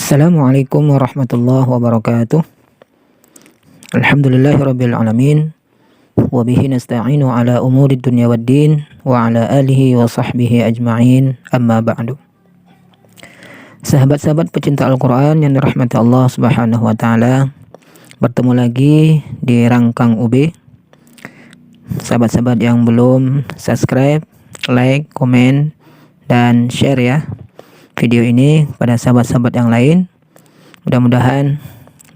Assalamualaikum warahmatullahi wabarakatuh. Alhamdulillahirabbil alamin. Wa bihi nasta'inu ala umuri dunya waddin wa ala alihi wa sahbihi ajma'in. Amma ba'du. Sahabat-sahabat pecinta Al-Qur'an yang dirahmati Allah Subhanahu wa taala, bertemu lagi di Rangkang UB. Sahabat-sahabat yang belum subscribe, like, komen, dan share ya video ini pada sahabat-sahabat yang lain. Mudah-mudahan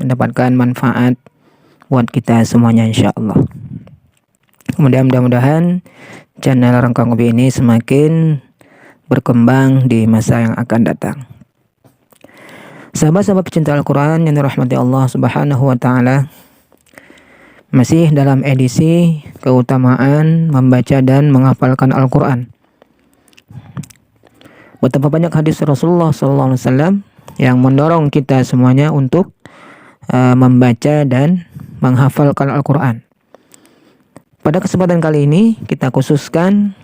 mendapatkan manfaat buat kita semuanya insyaallah. Kemudian mudah-mudahan channel Rangkang UB ini semakin berkembang di masa yang akan datang. Sahabat-sahabat pecinta Al-Quran yang dirahmati Allah Subhanahu wa taala, masih dalam edisi keutamaan membaca dan menghafalkan Al-Quran. Betapa banyak hadis Rasulullah SAW yang mendorong kita semuanya untuk membaca dan menghafalkan Al-Quran. Pada kesempatan kali ini kita khususkan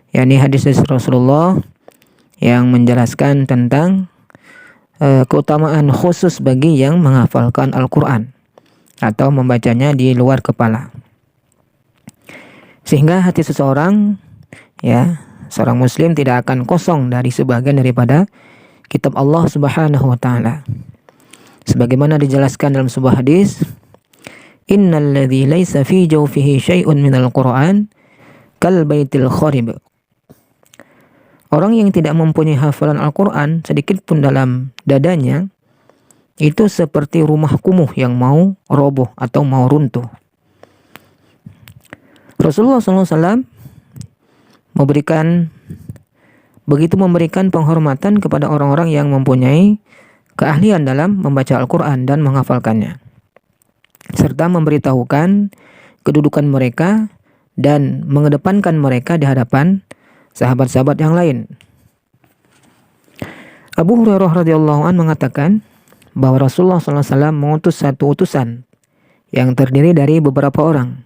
yakni hadis Rasulullah yang menjelaskan tentang keutamaan khusus bagi yang menghafalkan Al-Quran atau membacanya di luar kepala. Sehingga hati seseorang, seorang muslim tidak akan kosong dari sebagian daripada kitab Allah Subhanahu wa taala. Sebagaimana dijelaskan dalam sebuah hadis, innal ladzi laisa fi jawfihi syai'un minal Qur'an kal baitil kharib. Orang yang tidak mempunyai hafalan Al-Qur'an sedikit pun dalam dadanya itu seperti rumah kumuh yang mau roboh atau mau runtuh. Rasulullah SAW memberikan penghormatan kepada orang-orang yang mempunyai keahlian dalam membaca Al-Quran dan menghafalkannya, serta memberitahukan kedudukan mereka dan mengedepankan mereka di hadapan sahabat-sahabat yang lain. Abu Hurairah radhiyallahu anhu mengatakan bahwa Rasulullah SAW mengutus satu utusan yang terdiri dari beberapa orang.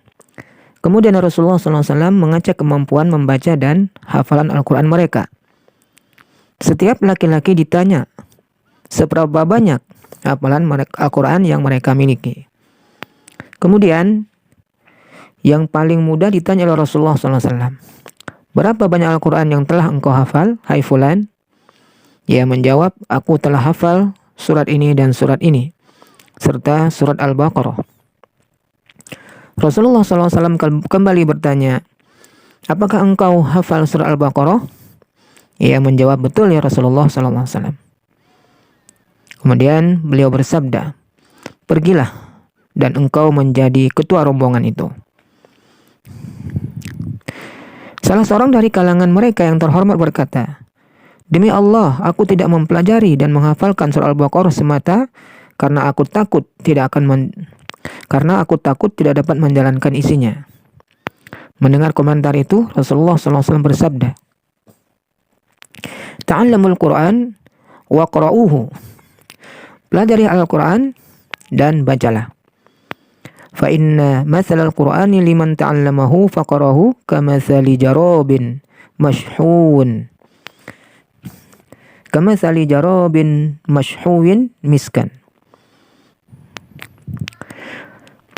Kemudian Rasulullah SAW mengecek kemampuan membaca dan hafalan Al-Quran mereka. Setiap laki-laki ditanya seberapa banyak hafalan Al-Quran yang mereka miliki. Kemudian yang paling mudah ditanya oleh Rasulullah SAW, berapa banyak Al-Quran yang telah engkau hafal, hai fulan? Ia menjawab, aku telah hafal surat ini dan surat ini, serta surat Al-Baqarah. Rasulullah SAW kembali bertanya, apakah engkau hafal surah Al-Baqarah? Ia menjawab, betul ya Rasulullah SAW. Kemudian beliau bersabda, pergilah dan engkau menjadi ketua rombongan itu. Salah seorang dari kalangan mereka yang terhormat berkata, demi Allah, aku tidak mempelajari dan menghafalkan surah Al-Baqarah semata karena aku takut tidak dapat menjalankan isinya. Mendengar komentar itu, Rasulullah SAW bersabda, ta'allamul Qur'an wa qara'uhu. Pelajari Al-Quran dan bacalah. Fa inna mathalal Qur'ani liman ta'allamahu faqarahu kamathali jarabin mashhuun. Kamathali jarabin mashhuwin miskan.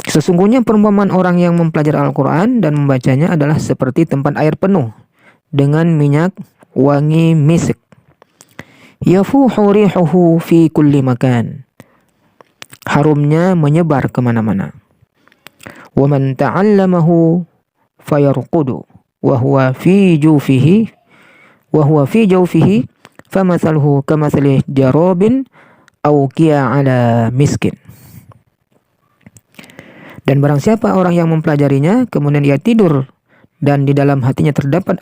Sesungguhnya perumpamaan orang yang mempelajari Al-Quran dan membacanya adalah seperti tempat air penuh dengan minyak wangi misik. Yafuhu rihuhu fi kulli makan. Harumnya menyebar kemana-mana. Wa man ta'allamahu fayarqudu wa huwa fi jawfihi famathaluhu kamathali jarabin aw qiya ala miskin. Dan barang siapa orang yang mempelajarinya, kemudian ia tidur dan di dalam hatinya terdapat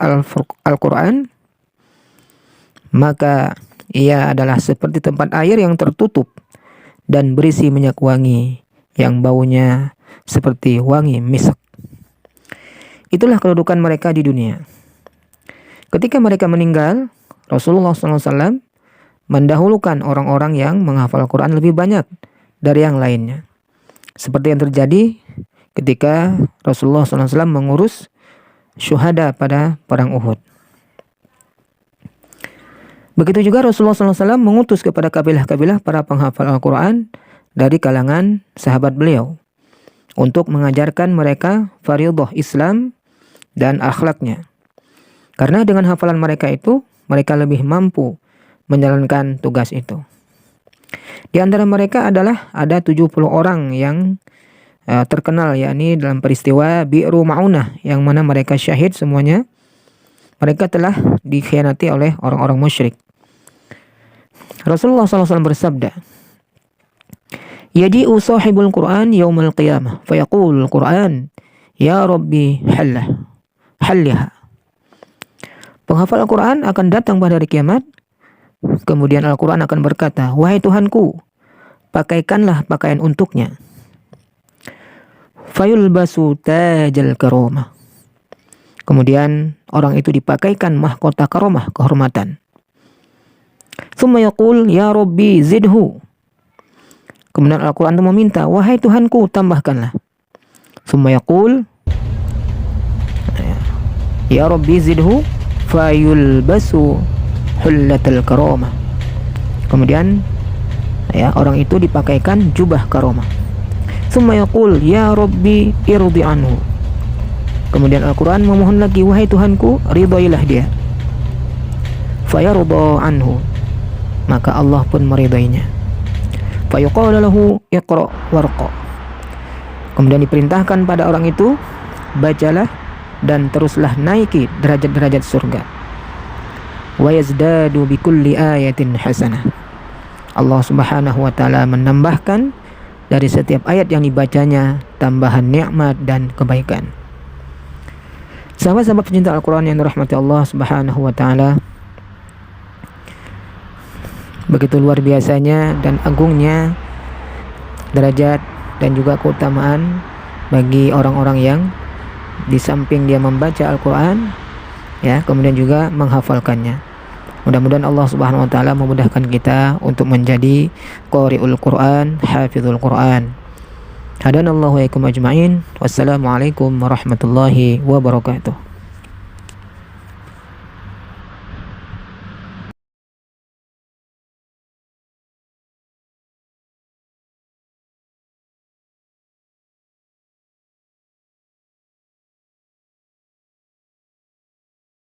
Al-Quran, maka ia adalah seperti tempat air yang tertutup dan berisi minyak wangi yang baunya seperti wangi misk. Itulah kedudukan mereka di dunia. Ketika mereka meninggal, Rasulullah SAW mendahulukan orang-orang yang menghafal Al-Quran lebih banyak dari yang lainnya. Seperti yang terjadi ketika Rasulullah SAW mengurus syuhada pada perang Uhud. Begitu juga Rasulullah SAW mengutus kepada kabilah-kabilah para penghafal Al-Quran dari kalangan sahabat beliau untuk mengajarkan mereka fardhah Islam dan akhlaknya. Karena dengan hafalan mereka itu, mereka lebih mampu menjalankan tugas itu. Di antara mereka adalah ada 70 orang yang terkenal, yakni dalam peristiwa Bi'ru Ma'unah, yang mana mereka syahid semuanya. Mereka telah dikhianati oleh orang-orang musyrik. Rasulullah SAW bersabda, "Yaji'u sahibul Qur'an yaumal qiyamah, fayaqul Qur'an, ya Rabbi halliha." Penghafal Al-Quran akan datang pada hari kiamat. Kemudian Al-Quran akan berkata, "Wahai Tuhanku, pakaikanlah pakaian untuknya." Fayulbasu tajal karomah. Kemudian orang itu dipakaikan mahkota karomah, kehormatan. Tsumma yaqul, "Ya Rabbi zidhu." Kemudian Al-Quran itu meminta, "Wahai Tuhanku, tambahkanlah." Tsumma yaqul, "Ya Rabbi zidhu." Fayulbasu hullatal karomah. Kemudian orang itu dipakaikan jubah karomah. Tsumma yaqul, "Ya Rabbi irdi anhu." Kemudian Al-Quran memohon lagi, "Wahai Tuhanku, ridailah dia." Fayarda anhu. Maka Allah pun meridainya. Fayuqala lahu iqra warqa. Kemudian diperintahkan pada orang itu, bacalah dan teruslah naiki derajat-derajat surga. Wa yazdadu bikulli ayatin hasanah. Allah Subhanahu wa taala menambahkan dari setiap ayat yang dibacanya tambahan nikmat dan kebaikan. Sahabat-sahabat pecinta Al-Quran yang dirahmati Allah Subhanahu wa taala, begitu luar biasanya dan agungnya derajat dan juga keutamaan bagi orang-orang yang di samping dia membaca Al-Quran, kemudian juga menghafalkannya. Mudah-mudahan Allah Subhanahu wa taala memudahkan kita untuk menjadi qari'ul Quran, hafizul Quran. Hadanallahu wa iyyakum ajma'in. Wassalamualaikum warahmatullahi wabarakatuh.